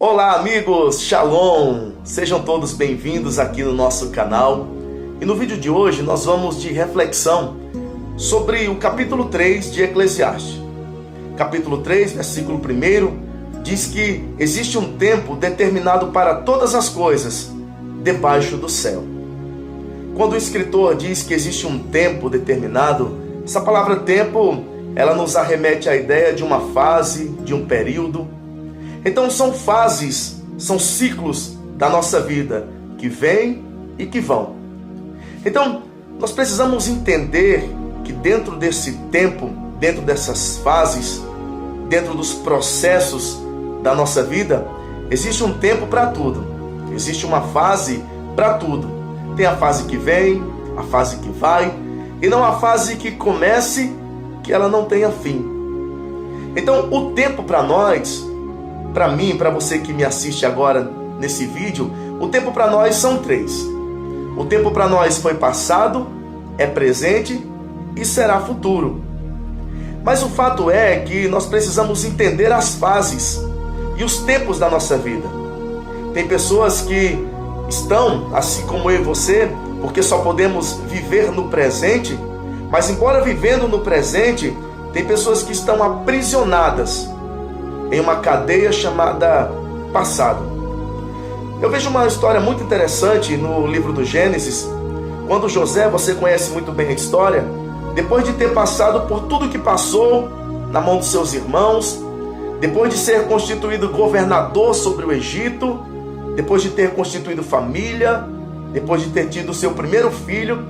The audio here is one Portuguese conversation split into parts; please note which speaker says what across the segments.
Speaker 1: Olá amigos, Shalom! Sejam todos bem-vindos aqui no nosso canal. E no vídeo de hoje nós vamos de reflexão sobre o capítulo 3 de Eclesiastes. Capítulo 3, versículo 1, diz que existe um tempo determinado para todas as coisas debaixo do céu. Quando o escritor diz que existe um tempo determinado, essa palavra tempo, ela nos arremete à ideia de uma fase, de um período. Então são fases, são ciclos da nossa vida que vêm e que vão. Então nós precisamos entender que dentro desse tempo, dentro dessas fases, dentro dos processos da nossa vida, existe um tempo para tudo. Existe uma fase para tudo. Tem a fase que vem, a fase que vai, e não a fase que comece, que ela não tenha fim. Então o tempo para nós, para mim, para você que me assiste agora nesse vídeo, o tempo para nós são 3. O tempo para nós foi passado, é presente e será futuro. Mas o fato é que nós precisamos entender as fases e os tempos da nossa vida. Tem pessoas que estão, assim como eu e você, porque só podemos viver no presente, mas embora vivendo no presente, tem pessoas que estão aprisionadas em uma cadeia chamada passado. Eu vejo uma história muito interessante no livro do Gênesis, quando José, você conhece muito bem a história, depois de ter passado por tudo que passou na mão dos seus irmãos, depois de ser constituído governador sobre o Egito, depois de ter constituído família, depois de ter tido o seu primeiro filho,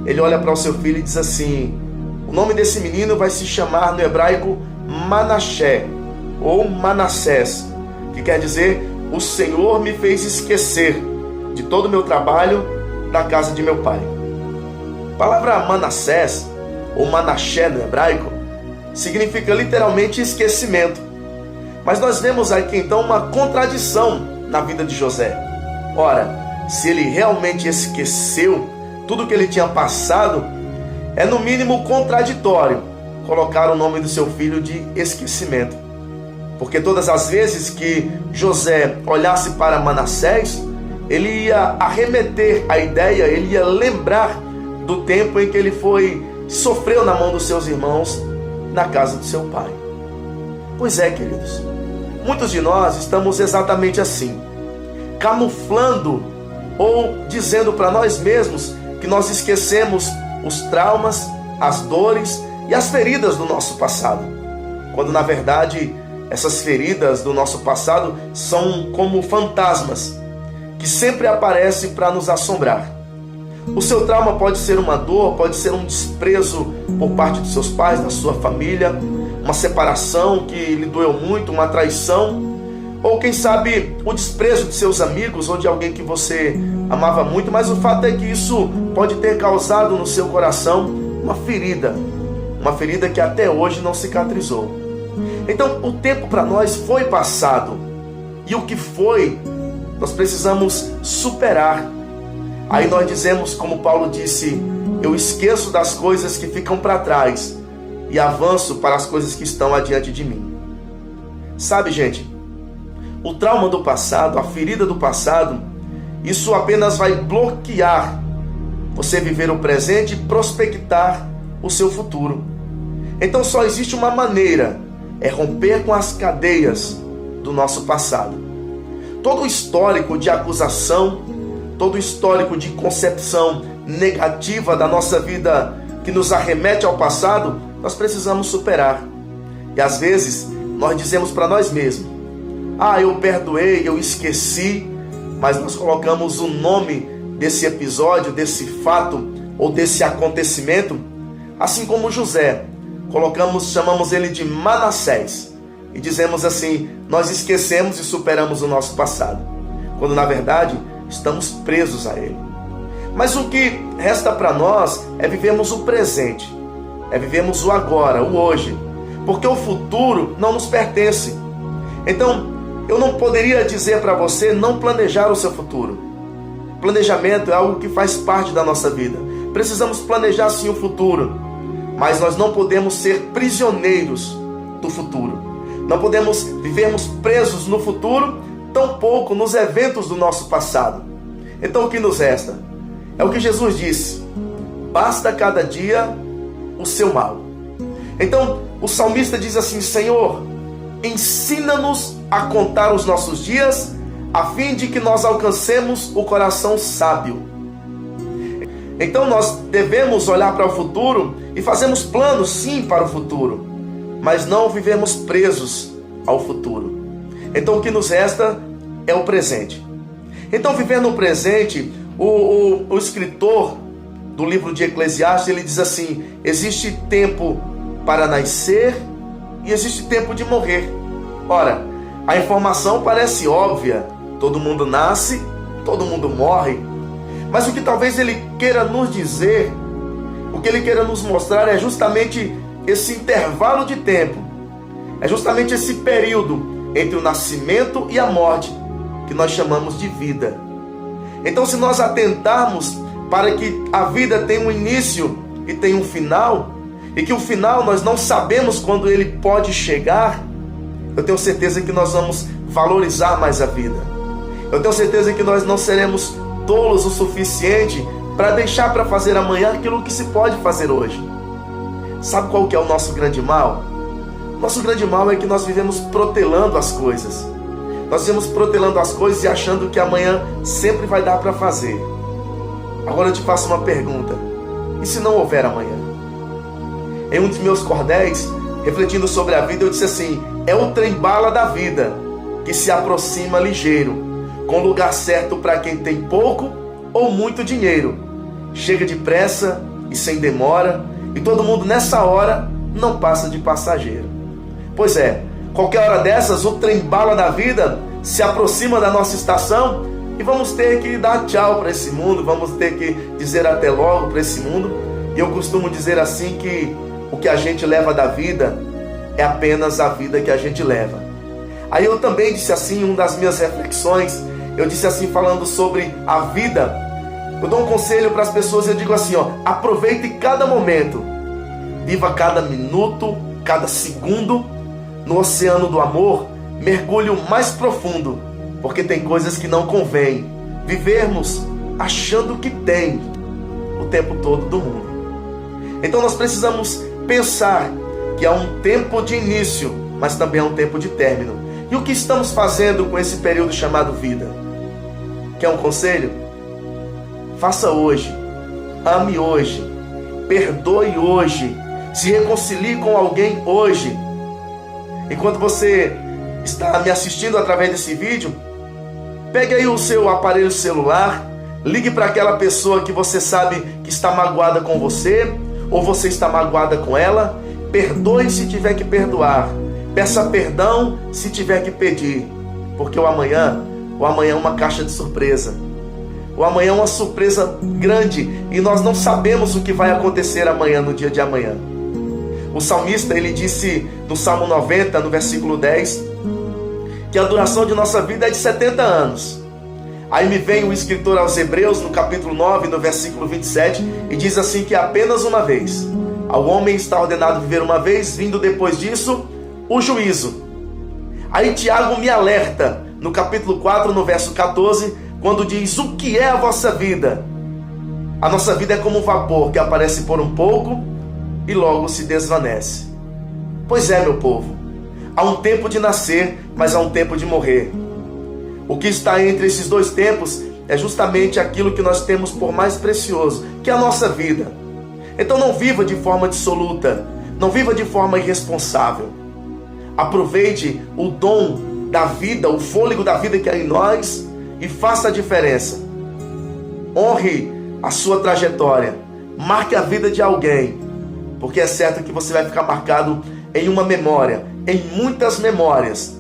Speaker 1: ele olha para o seu filho e diz assim: o nome desse menino vai se chamar no hebraico Manassés, ou Manassés, que quer dizer, o Senhor me fez esquecer de todo o meu trabalho na casa de meu pai. A palavra Manassés, ou Manassés no hebraico, significa literalmente esquecimento. Mas nós vemos aqui então uma contradição na vida de José. Ora, se ele realmente esqueceu tudo que ele tinha passado, é no mínimo contraditório colocar o nome do seu filho de esquecimento. Porque todas as vezes que José olhasse para Manassés, ele ia arremeter a ideia, ele ia lembrar do tempo em que ele sofreu na mão dos seus irmãos na casa do seu pai. Pois é, queridos, muitos de nós estamos exatamente assim, camuflando ou dizendo para nós mesmos que nós esquecemos os traumas, as dores e as feridas do nosso passado, quando na verdade essas feridas do nosso passado são como fantasmas que sempre aparecem para nos assombrar. O seu trauma pode ser uma dor, pode ser um desprezo por parte dos seus pais, da sua família, uma separação que lhe doeu muito, uma traição, ou quem sabe o desprezo de seus amigos ou de alguém que você amava muito, mas o fato é que isso pode ter causado no seu coração uma ferida que até hoje não cicatrizou. Então o tempo para nós foi passado, e o que foi, nós precisamos superar. Aí nós dizemos, como Paulo disse: eu esqueço das coisas que ficam para trás e avanço para as coisas que estão adiante de mim. Sabe, gente, o trauma do passado, a ferida do passado, isso apenas vai bloquear você viver o presente e prospectar o seu futuro. Então só existe uma maneira: é romper com as cadeias do nosso passado. Todo o histórico de acusação, todo o histórico de concepção negativa da nossa vida que nos arremete ao passado, nós precisamos superar. E às vezes nós dizemos para nós mesmos: eu perdoei, eu esqueci, mas nós colocamos o nome desse episódio, desse fato ou desse acontecimento, assim como José. Chamamos ele de Manassés e dizemos assim: nós esquecemos e superamos o nosso passado, quando na verdade estamos presos a ele. Mas o que resta para nós é vivermos o presente, é vivermos o agora, o hoje, porque o futuro não nos pertence. Então eu não poderia dizer para você não planejar o seu futuro. Planejamento é algo que faz parte da nossa vida. Precisamos planejar sim o futuro, mas nós não podemos ser prisioneiros do futuro. Não podemos vivermos presos no futuro tampouco nos eventos do nosso passado. Então o que nos resta? É o que Jesus disse: basta cada dia o seu mal. Então o salmista diz assim: Senhor, ensina-nos a contar os nossos dias, a fim de que nós alcancemos o coração sábio. Então nós devemos olhar para o futuro e fazemos planos sim para o futuro, mas não vivemos presos ao futuro. Então o que nos resta é o presente. Então, vivendo o presente, o escritor do livro de Eclesiastes, ele diz assim: existe tempo para nascer e existe tempo de morrer. Ora, a informação parece óbvia, todo mundo nasce, todo mundo morre, mas o que talvez ele queira nos dizer, o que ele queira nos mostrar é justamente esse intervalo de tempo, é justamente esse período entre o nascimento e a morte, que nós chamamos de vida. Então, se nós atentarmos para que a vida tem um início e tem um final, e que o final nós não sabemos quando ele pode chegar, eu tenho certeza que nós vamos valorizar mais a vida. Eu tenho certeza que nós não seremos tolos o suficiente para deixar para fazer amanhã aquilo que se pode fazer hoje. Sabe qual que é o nosso grande mal? Nosso grande mal é que nós vivemos protelando as coisas. Nós vivemos protelando as coisas e achando que amanhã sempre vai dar para fazer. Agora eu te faço uma pergunta: e se não houver amanhã? Em um dos meus cordéis, refletindo sobre a vida, eu disse assim: é o trem-bala da vida, que se aproxima ligeiro, com lugar certo para quem tem pouco ou muito dinheiro. Chega depressa e sem demora, e todo mundo nessa hora não passa de passageiro. Pois é, qualquer hora dessas, o trem-bala da vida se aproxima da nossa estação e vamos ter que dar tchau para esse mundo, vamos ter que dizer até logo para esse mundo. E eu costumo dizer assim que o que a gente leva da vida é apenas a vida que a gente leva. Aí eu também disse assim, em uma das minhas reflexões, eu disse assim, falando sobre a vida, eu dou um conselho para as pessoas, eu digo assim, aproveite cada momento, viva cada minuto, cada segundo, no oceano do amor, mergulhe o mais profundo, porque tem coisas que não convém vivermos achando que tem o tempo todo do mundo. Então nós precisamos pensar que há um tempo de início, mas também há um tempo de término. E o que estamos fazendo com esse período chamado vida? Quer um conselho? Faça hoje, ame hoje, perdoe hoje, se reconcilie com alguém hoje. Enquanto você está me assistindo através desse vídeo, pegue aí o seu aparelho celular, ligue para aquela pessoa que você sabe que está magoada com você, ou você está magoada com ela, perdoe se tiver que perdoar, peça perdão se tiver que pedir, porque o amanhã é uma caixa de surpresa. O amanhã é uma surpresa grande e nós não sabemos o que vai acontecer amanhã, no dia de amanhã. O salmista, ele disse no Salmo 90, no versículo 10, que a duração de nossa vida é de 70 anos. Aí me vem o escritor aos Hebreus, no capítulo 9, no versículo 27, e diz assim que é apenas uma vez. Ao homem está ordenado viver uma vez, vindo depois disso o juízo. Aí Tiago me alerta, no capítulo 4, no verso 14, quando diz: o que é a vossa vida? A nossa vida é como um vapor que aparece por um pouco e logo se desvanece. Pois é, meu povo, há um tempo de nascer, mas há um tempo de morrer. O que está entre esses dois tempos é justamente aquilo que nós temos por mais precioso, que é a nossa vida. Então não viva de forma dissoluta, não viva de forma irresponsável. Aproveite o dom da vida, o fôlego da vida que há em nós e faça a diferença. Honre a sua trajetória, marque a vida de alguém, porque é certo que você vai ficar marcado em uma memória, em muitas memórias.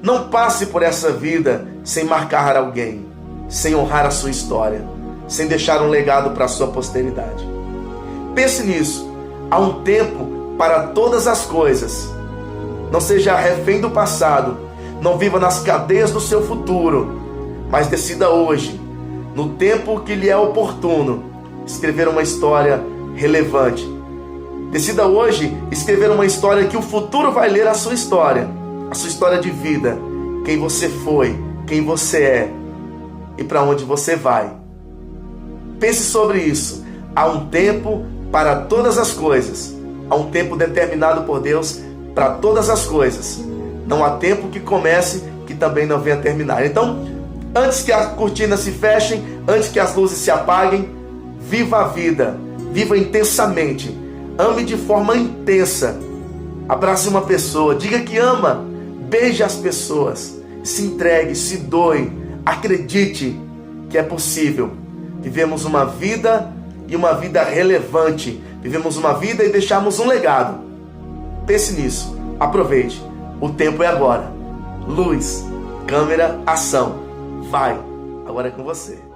Speaker 1: Não passe por essa vida sem marcar alguém, sem honrar a sua história, sem deixar um legado para a sua posteridade. Pense nisso. Há um tempo para todas as coisas. Não seja refém do passado, não viva nas cadeias do seu futuro, mas decida hoje, no tempo que lhe é oportuno, escrever uma história relevante. Decida hoje escrever uma história que o futuro vai ler a sua história de vida, quem você foi, quem você é e para onde você vai. Pense sobre isso. Há um tempo para todas as coisas. Há um tempo determinado por Deus para todas as coisas. Não há tempo que comece que também não venha terminar. Então, antes que as cortinas se fechem, antes que as luzes se apaguem, viva a vida. Viva intensamente. Ame de forma intensa. Abrace uma pessoa. Diga que ama. Beije as pessoas. Se entregue, se doe. Acredite que é possível. Vivemos uma vida e uma vida relevante. Vivemos uma vida e deixamos um legado. Pense nisso. Aproveite. O tempo é agora. Luz, câmera, ação. Vai. Agora é com você.